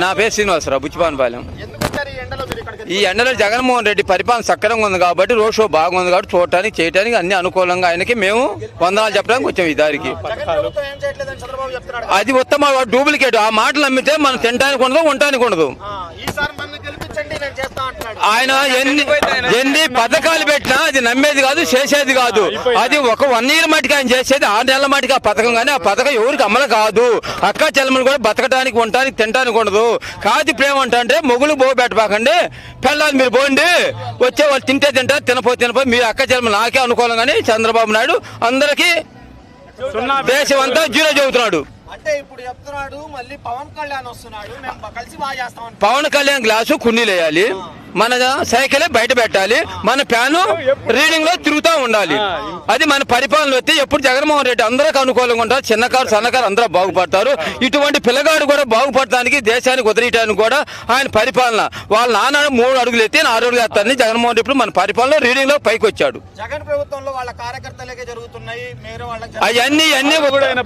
నా పేరు శ్రీనివాసరావు, బుచ్చిపానపాలెం. ఈ ఎండలో జగన్మోహన్ రెడ్డి పరిపాలన సక్రమంగా ఉంది కాబట్టి, రోడ్ షో బాగుంది కాబట్టి చూడటానికి చేయడానికి అన్ని అనుకూలంగా ఆయనకి మేము వందనాలు చెప్పడానికి వచ్చాం. ఈ దారికి అది ఉత్తమ డూప్లికేట్. ఆ మాటలు నమ్మితే మనం తినడానికి ఉండదు, ఉండటానికి ఉండదు. ఆయన ఎన్ని పథకాలు పెట్టినా అది నమ్మేది కాదు, చేసేది కాదు. అది ఒక 1 year మటుకు ఆయన చేసేది, 6 నెలల మటుకు ఆ పథకం. కానీ ఆ పథకం ఎవరికి అమలు కాదు. అక్క చెల్లెమ్మలు కూడా బతకడానికి, ఉండటానికి, తినడానికి ఉండదు. కాదు ప్రేమ అంటే మొగులు బోబెట్టబాకండి, పెళ్ళాలి మీరు పోండి, వచ్చే వాళ్ళు తింటే తింటారు, తినపోతే మీరు అక్క చెల్లెమ్మలు నాకే అనుకూలం. కానీ చంద్రబాబు నాయుడు అందరికీ దేశం అంతా జీరో చెబుతున్నాడు. అంటే ఇప్పుడు చెప్తున్నాడు మళ్ళీ పవన్ కళ్యాణ్ వస్తున్నాడు, మేము కలిసి బాగా చేస్తాం. పవన్ కళ్యాణ్ గ్లాసు కుండీలు వేయాలి, మన సైకిలే బయట పెట్టాలి, మన ఫ్యాను రీడింగ్ లో తిరుగుతూ ఉండాలి. అది మన పరిపాలన వస్తే ఎప్పుడు జగన్మోహన్ రెడ్డి అందరికి అనుకూలంగా ఉంటారు. చిన్నకారు సన్నకారు అందరూ బాగుపడతారు. ఇటువంటి పిల్లగాడు కూడా బాగుపడటానికి, దేశానికి వదిలేయడానికి కూడా ఆయన పరిపాలన. వాళ్ళ నాన్న 3 అడుగులు ఎత్తి 6 అడుగులు ఎత్తారని జగన్మోహన్ రెడ్డి మన పరిపాలన రీడింగ్ లో పైకి వచ్చాడు. జగన్ ప్రభుత్వంలో వాళ్ళ కార్యకర్తలకే జరుగుతున్నాయి.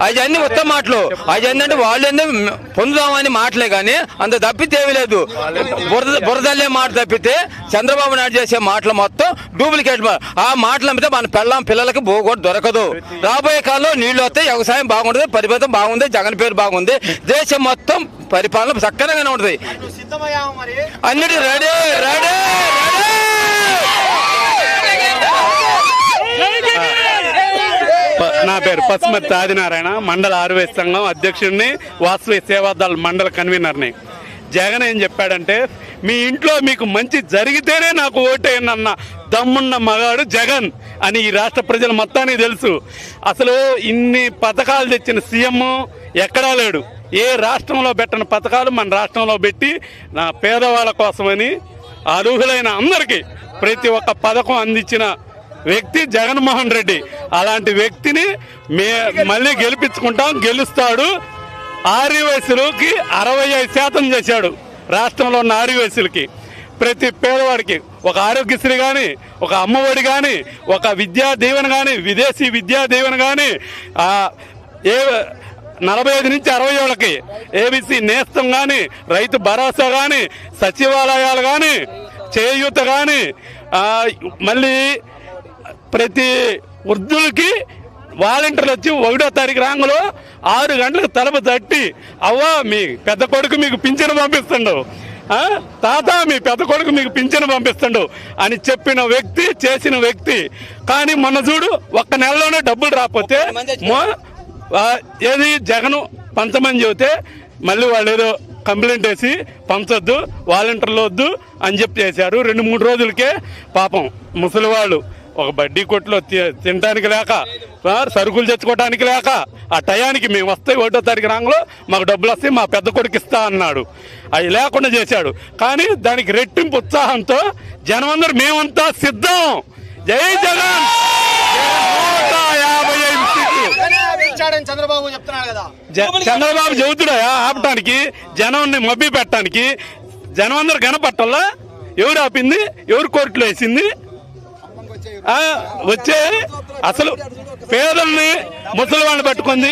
అవన్నీ ఉత్తమ మాటలు. అవన్నీ అంటే వాళ్ళేందో పొందుదామని మాటలే కానీ అంత తప్పితేమీ లేదు. బురదల్లే మాట తప్పితే చంద్రబాబు నాయుడు చేసే మాటలు మొత్తం డూప్లికేట్. ఆ మాటలు అమ్మితే మన పిల్లలకి బోగొట్టు దొరకదు. రాబోయే కాలంలో నీళ్లు వస్తే వ్యవసాయం బాగుంటుంది, పరిపాలన బాగుంది, జగన్ పేరు బాగుంది, దేశం మొత్తం పరిపాలన చక్కగానే ఉంటుంది. అన్నిటి రెడీ. నా పేరు పసుమర్తి ఆదినారాయణ, మండల ఆర్వేస్ సంఘం అధ్యక్షుడిని, వాసవి సేవాదళ మండల కన్వీనర్ని. జగన్ ఏం చెప్పాడంటే, మీ ఇంట్లో మీకు మంచి జరిగితేనే నాకు ఓటేయనన్న దమ్మున్న మగాడు జగన్ అని ఈ రాష్ట్ర ప్రజలు మొత్తానికి తెలుసు. అసలు ఇన్ని పథకాలు తెచ్చిన సీఎం ఎక్కడా లేడు. ఏ రాష్ట్రంలో పెట్టిన పథకాలు మన రాష్ట్రంలో పెట్టి నా పేదవాళ్ళ కోసమని అర్హులైన అందరికీ ప్రతి ఒక్క పథకం అందించిన వ్యక్తి జగన్మోహన్ రెడ్డి. అలాంటి వ్యక్తిని మళ్ళీ గెలిపించుకుంటాం, గెలుస్తాడు. ఆర్యవయసులకి 65% చేశాడు. రాష్ట్రంలో ఉన్న ఆర్యవయసులకి ప్రతి పేదవాడికి ఒక ఆరోగ్యశ్రీ కానీ, ఒక అమ్మఒడి కానీ, ఒక విద్యా దీవెన కానీ, విదేశీ విద్యా దీవెన కానీ, 45 నుంచి 60 ఏళ్ళకి ఏబీసీ నేస్తం కానీ, రైతు భరోసా కానీ, సచివాలయాలు కానీ, చేయూత కానీ, మళ్ళీ ప్రతి వృద్ధులకి వాలంటీర్లు వచ్చి 1వ తారీఖు రాంగులో 6 గంటలకు తలుపు తట్టి, అవ్వ మీ పెద్ద కొడుకు మీకు పింఛను పంపిస్తుండు, తాత మీ పెద్ద కొడుకు మీకు పింఛను పంపిస్తుండు అని చెప్పిన వ్యక్తి, చేసిన వ్యక్తి. కానీ మొన్న చూడు, 1 నెలలోనే డబ్బులు రాకపోతే ఏది జగను పంచమని చెబితే మళ్ళీ వాళ్ళు ఏదో కంప్లైంట్ వేసి పంచొద్దు, వాలంటీర్లు వద్దు అని చెప్పి చేశారు. 2-3 రోజులకే పాపం ముసలి వాళ్ళు ఒక బడ్డీ కొట్లో తినడానికి లేక, సరుకులు తెచ్చుకోవడానికి లేక, ఆ టయానికి మేము వస్తాయి 1వ తారీఖు రాంగులో మాకు డబ్బులు వస్తాయి, మా పెద్ద కొడుకు ఇస్తా అన్నాడు. అవి లేకుండా చేశాడు. కానీ దానికి రెట్టింపు ఉత్సాహంతో జనం అందరూ మేమంతా సిద్ధం, జై జగన్, 155 సీట్లు చంద్రబాబు చెబుతుడా ఆపటానికి, జనాన్ని మబ్బి పెట్టడానికి. జనం అందరూ కనపట్టాలా? ఎవరు ఆపింది? ఎవరు కోర్టులో వేసింది? వచ్చే అసలు పేదల్ని, ముసలి వాళ్ళని పట్టుకుంది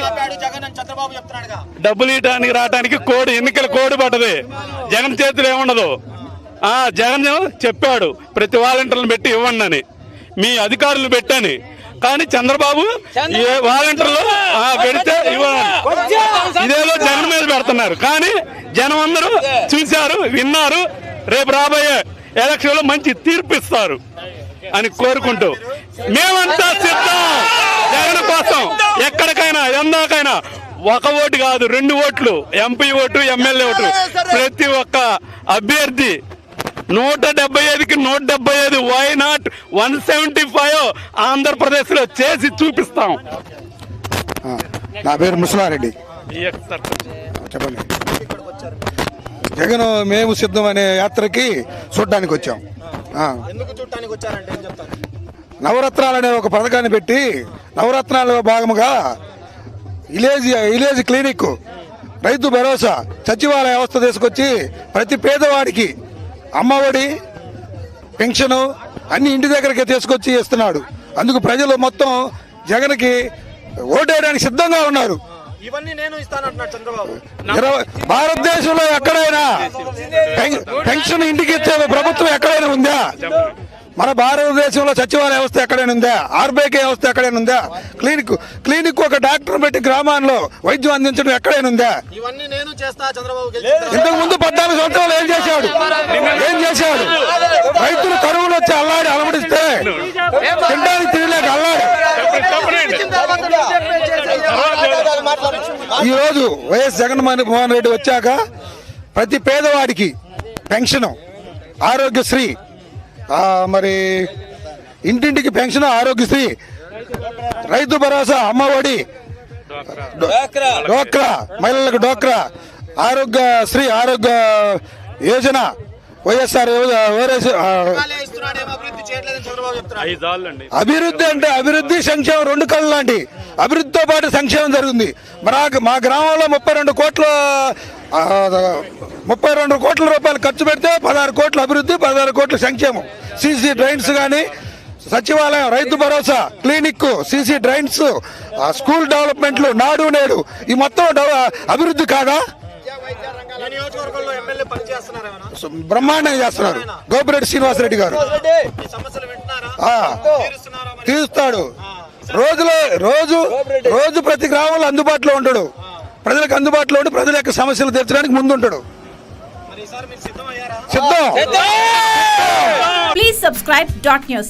డబ్బులు ఇవ్వడానికి రావడానికి ఎన్నికల కోడ్ పడ్డది. జగన్ చేతులు ఏముండదు. జగన్ చెప్పాడు ప్రతి వాలంటీర్లను పెట్టి ఇవ్వండి అని, మీ అధికారులను పెట్టని. కానీ చంద్రబాబు వాలంటీర్లు పెడితే ఇవ్వండి, ఇదేదో జగన్ మీద పెడుతున్నారు. కానీ జనం అందరూ చూశారు, విన్నారు. రేపు రాబోయే ఎలక్షన్లో మంచి తీర్పు ఇస్తారు అని కోరుకుంటూ మేమంతా సిద్ధం జగన్ కోసం. ఎక్కడికైనా, ఎందాకైనా 1 ఓటు కాదు 2 ఓట్లు, ఎంపీ ఓటు, ఎమ్మెల్యే ఓటు. ప్రతి ఒక్క అభ్యర్థి 175కి 175, వై నాట్ 175 ఆంధ్రప్రదేశ్ లో చేసి చూపిస్తాం. నా పేరు ముసలారెడ్డి. చెప్పండి. జగన్ మేము సిద్ధం అనే యాత్రకి చూడడానికి వచ్చాం. నవరత్నాలు అనే ఒక పథకాన్ని పెట్టి, నవరత్నాల భాగముగా విలేజ్ క్లినిక్, రైతు భరోసా, సచివాలయ వ్యవస్థ తీసుకొచ్చి ప్రతి పేదవాడికి అమ్మఒడి, పెన్షను అన్ని ఇంటి దగ్గరికి తీసుకొచ్చి ఇస్తున్నాడు. అందుకు ప్రజలు మొత్తం జగన్కి ఓటేయడానికి సిద్ధంగా ఉన్నారు. ఇవన్నీ నేను ఇస్తానంటున్నాడు చంద్రబాబు. భారతదేశంలో ఎక్కడైనా పెన్షన్ ఇంటికి ఇచ్చే ప్రభుత్వం ఎక్కడైనా ఉందా? మన భారతదేశంలో సచివాలయ వ్యవస్థ ఎక్కడైనా ఉందా? ఆర్బీకే వ్యవస్థ ఎక్కడైనా ఉందా? క్లినిక్ ఒక డాక్టర్ పెట్టి గ్రామాల్లో వైద్యం అందించడం ఎక్కడైనా ఉందా? ఇవన్నీ నేను చేస్తా చంద్రబాబు. ఇంతకు ముందు 14 సంవత్సరాలు ఏం చేశాడు? రైతులు కరువులు వచ్చి అల్లాడి అలమడిస్తే తినడానికి తినలేక అల్లాడి. ఈ రోజు వైఎస్ జగన్మోహన్ రెడ్డి వచ్చాక ప్రతి పేదవాడికి పెన్షన్, ఆరోగ్యశ్రీ, మరి ఇంటింటికి పెన్షన్, ఆరోగ్యశ్రీ, రైతు భరోసా, అమ్మఒడి, డోక్రా మహిళలకు డోక్రా, ఆరోగ్యశ్రీ, ఆరోగ్య యోజన, వైఎస్ఆర్ అభివృద్ధి అంటే అభివృద్ధి సంక్షేమం రెండు కళ్ళు లాంటి. అభివృద్ధితో పాటు సంక్షేమం జరుగుతుంది. మా గ్రామంలో 32 కోట్ల రూపాయలు ఖర్చు పెడితే 16 కోట్ల అభివృద్ధి, 16 కోట్ల సంక్షేమం. సీసీ డ్రైన్స్ కానీ, సచివాలయం, Rythu Bharosa, clinic, CC drains, school డెవలప్మెంట్లు, నాడు నేడు, ఈ మొత్తం అభివృద్ధి కాదా? బ్రహ్మాండంగా చేస్తున్నారు గోపిరెడ్డి శ్రీనివాసరెడ్డి గారు. తీరుస్తాడు. రోజు ప్రతి గ్రామంలో అందుబాటులో ఉంటాడు. ప్రజలకు అందుబాటులో ఉండి ప్రజల యొక్క సమస్యలు తీర్చడానికి ముందుంటాడు. సిద్ధం. Please subscribe .news.